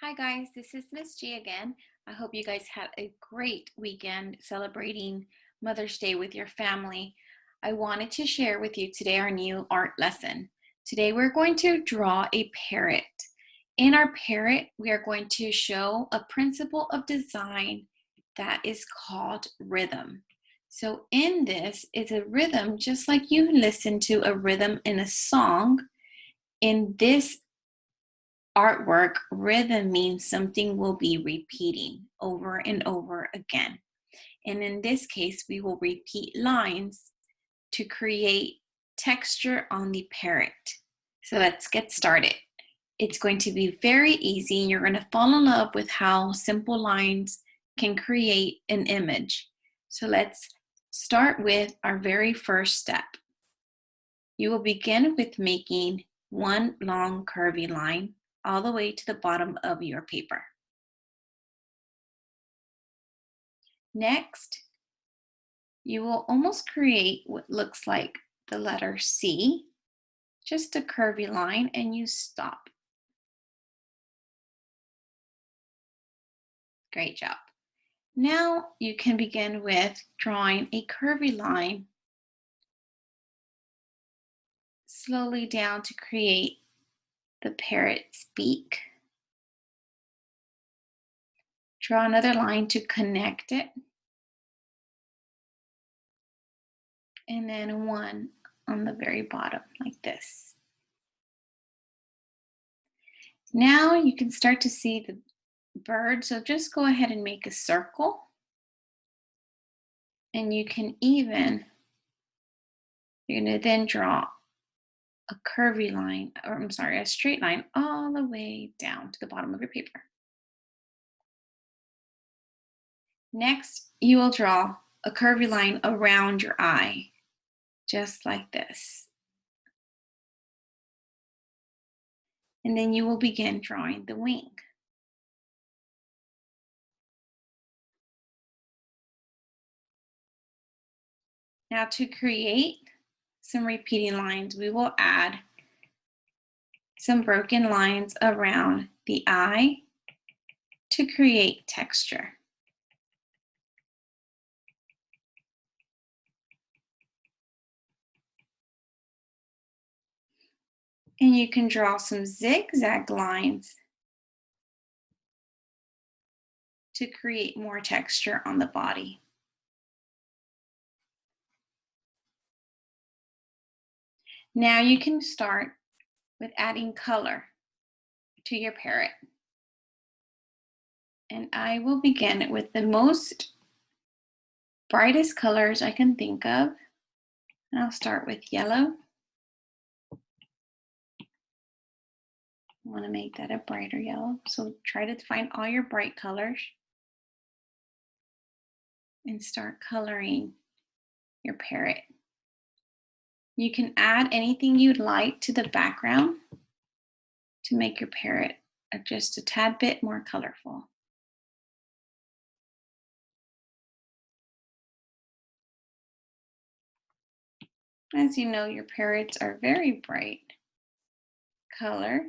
Hi guys, this is Miss G again. I hope you guys had a great weekend celebrating Mother's Day with your family. I wanted to share with you today our new art lesson. Today we're going to draw a parrot. In our parrot, we are going to show a principle of design that is called rhythm. So in this is a rhythm, just like you listen to a rhythm in a song. In this artwork, rhythm means something will be repeating over and over again. And in this case, we will repeat lines to create texture on the parrot. So let's get started. It's going to be very easy, and you're going to fall in love with how simple lines can create an image. So let's start with our very first step. You will begin with making one long curvy line all the way to the bottom of your paper. Next, you will almost create what looks like the letter C, just a curvy line, and you stop. Great job. Now you can begin with drawing a curvy line slowly down to create the parrot's beak. Draw another line to connect it, and then one on the very bottom like this. Now you can start to see the bird, so just go ahead and make a circle. And you can even, you're going to then draw a curvy line, or I'm sorry, a straight line all the way down to the bottom of your paper. Next, you will draw a curvy line around your eye, just like this. And then you will begin drawing the wing. Now to create some repeating lines, we will add some broken lines around the eye to create texture. And you can draw some zigzag lines to create more texture on the body. Now you can start with adding color to your parrot. And I will begin with the most brightest colors I can think of. And I'll start with yellow. I want to make that a brighter yellow. So try to find all your bright colors and start coloring your parrot. You can add anything you'd like to the background to make your parrot just a tad bit more colorful. As you know, your parrots are very bright color.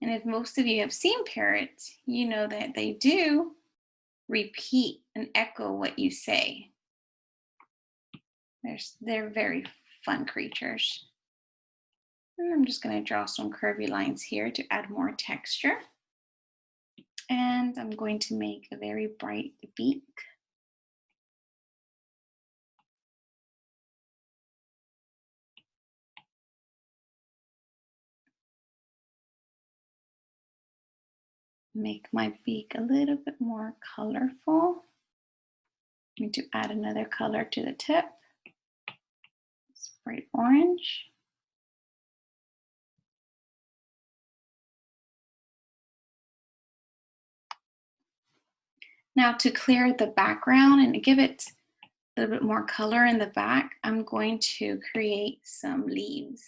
And if most of you have seen parrots, you know that they do repeat and echo what you say. They're very fun creatures. And I'm just going to draw some curvy lines here to add more texture. And I'm going to make a very bright beak. Make my beak a little bit more colorful. I'm going to add another color to the tip. It's bright orange. Now to clear the background and give it a little bit more color in the back, I'm going to create some leaves.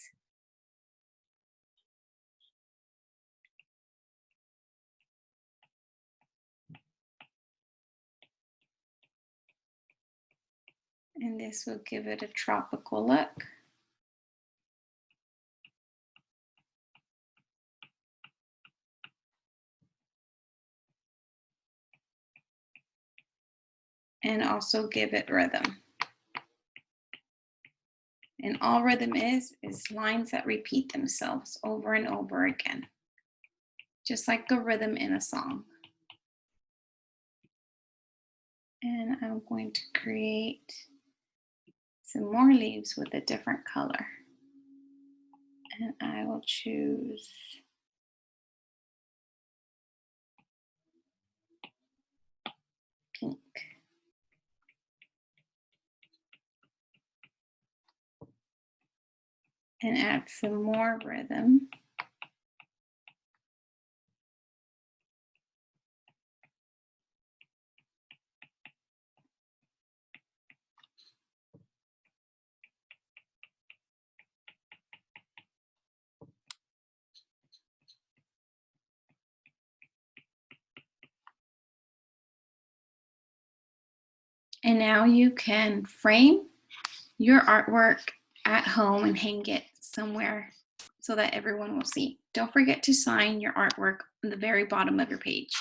And this will give it a tropical look. And also give it rhythm. And all rhythm is lines that repeat themselves over and over again, just like a rhythm in a song. And I'm going to create some more leaves with a different color. And I will choose pink. And add some more rhythm. And now you can frame your artwork at home and hang it somewhere so that everyone will see. Don't forget to sign your artwork on the very bottom of your page.